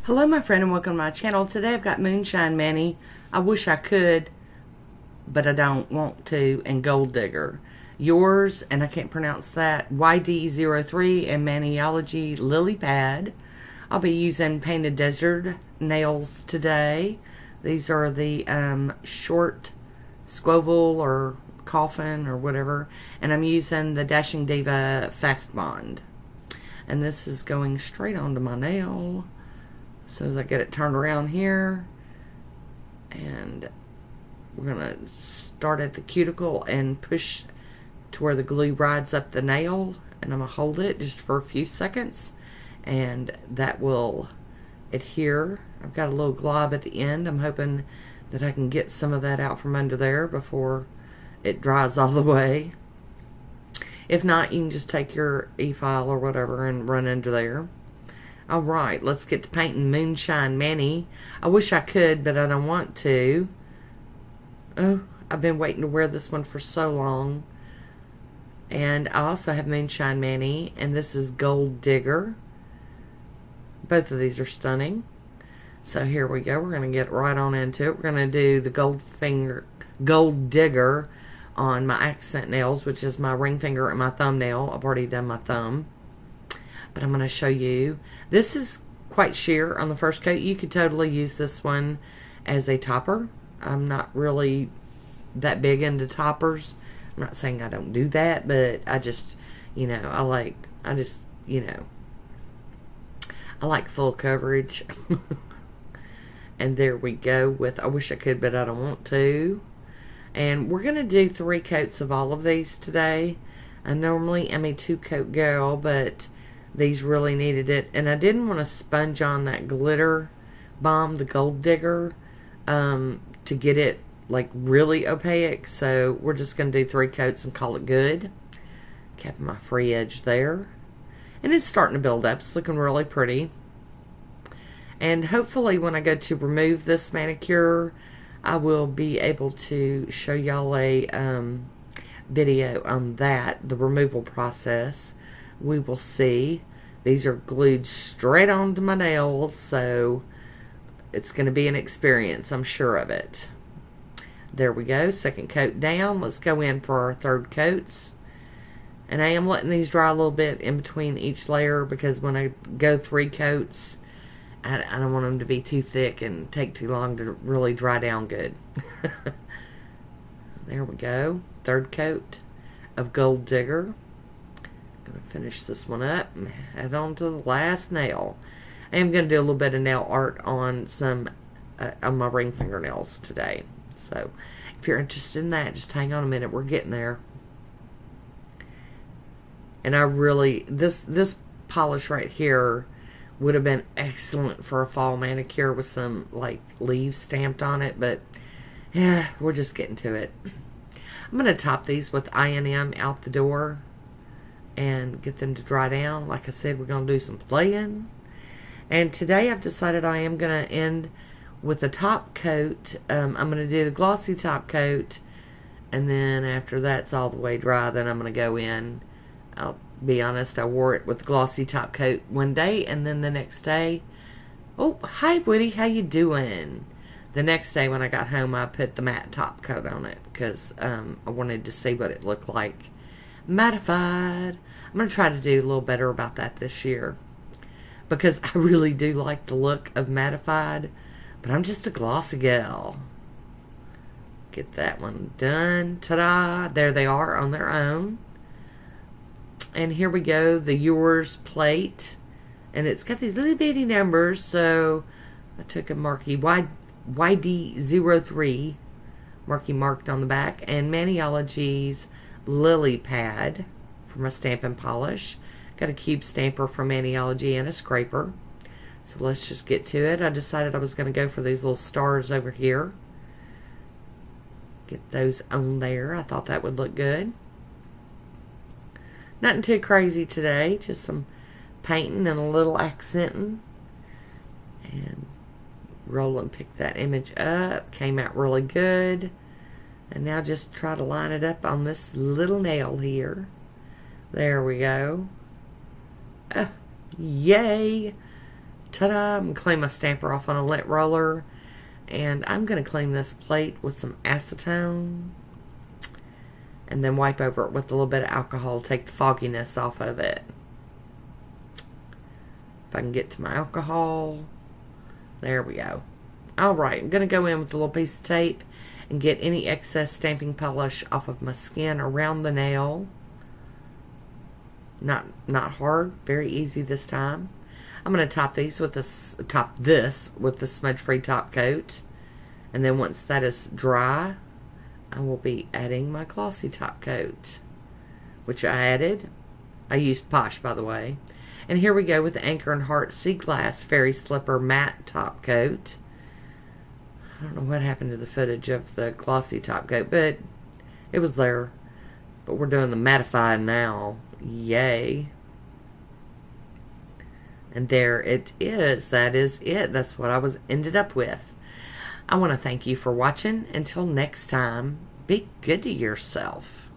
Hello my friend and welcome to my channel. Today I've got Moonshine Mani. I wish I could, but I don't want to, and Gold Digger. Yours, and I can't pronounce that, YD03 and Maniology Lilypad. I'll be using Painted Desert nails today. These are the short Squoval or Coffin or whatever. And I'm using the Dashing Diva Fast Bond. And this is going straight onto my nail. As soon as I get it turned around here, and we're going to start at the cuticle and push to where the glue rides up the nail, and I'm going to hold it just for a few seconds, and that will adhere. I've got a little glob at the end. I'm hoping that I can get some of that out from under there before it dries all the way. If not, you can just take your e-file or whatever and run under there. Alright, let's get to painting Moonshine Mani. I wish I could, but I don't want to. Oh, I've been waiting to wear this one for so long. And I also have Moonshine Mani, and this is Gold Digger. Both of these are stunning. So here we go. We're going to get right on into it. We're going to do the Gold Digger on my accent nails, which is my ring finger and my thumbnail. I've already done my thumb, but I'm going to show you. This is quite sheer on the first coat. You could totally use this one as a topper. I'm not really that big into toppers. I'm not saying I don't do that, but I just, I like full coverage. And there we go with I wish I could, but I don't want to. And we're going to do 3 coats of all of these today. I normally am a 2-coat girl, but these really needed it. And I didn't want to sponge on that glitter bomb, the Gold Digger, to get it like really opaque. So we're just going to do 3 coats and call it good. Kept my free edge there. And it's starting to build up. It's looking really pretty. And hopefully when I go to remove this manicure, I will be able to show y'all a video on that, the removal process. We will see. These are glued straight onto my nails, so it's going to be an experience, I'm sure of it. There we go, 2nd coat down. Let's go in for our 3rd coats. And I am letting these dry a little bit in between each layer, because when I go 3 coats, I don't want them to be too thick and take too long to really dry down good. There we go. 3rd coat of Gold Digger. Going to finish this one up and head on to the last nail. I am going to do a little bit of nail art on some on my ring fingernails today. So if you're interested in that, just hang on a minute. We're getting there. And I really, this polish right here would have been excellent for a fall manicure with some like leaves stamped on it, but yeah, we're just getting to it. I'm going to top these with I&M out the door and get them to dry down. Like I said, we're going to do some playing. And today I've decided I am going to end with a top coat. I'm going to do the glossy top coat, and then after that's all the way dry, then I'm going to go in. I'll be honest, I wore it with the glossy top coat one day, and then the next day, oh, hi Woody, how you doing? The next day when I got home, I put the matte top coat on it, because I wanted to see what it looked like mattified. I'm going to try to do a little better about that this year, because I really do like the look of mattified, but I'm just a glossy gal. Get that one done. Ta-da! There they are on their own. And here we go, the Yours plate. And it's got these little bitty numbers, so I took a marquee, YD03 marquee marked on the back, and Maniology's Lilypad for my stamp and polish. Got a cube stamper from Maniology and a scraper. So let's just get to it. I decided I was going to go for these little stars over here. Get those on there. I thought that would look good. Nothing too crazy today, just some painting and a little accenting. And roll and pick that image up. Came out really good. And now just try to line it up on this little nail here. There we go. Yay! Ta-da! I'm going to clean my stamper off on a lint roller. And I'm going to clean this plate with some acetone. And then wipe over it with a little bit of alcohol. Take the fogginess off of it. If I can get to my alcohol. There we go. Alright, I'm going to go in with a little piece of tape and get any excess stamping polish off of my skin around the nail. Not hard. Very easy this time. I'm going to top this with the smudge-free top coat. And then once that is dry, I will be adding my glossy top coat, which I added. I used Poshe, by the way. And here we go with the Anchor and Heart Sea Glass Fairy Slipper Matte Top Coat. I don't know what happened to the footage of the glossy top coat, but it was there. But we're doing the mattifying now. Yay. And there it is. That is it. That's what I ended up with. I want to thank you for watching. Until next time, be good to yourself.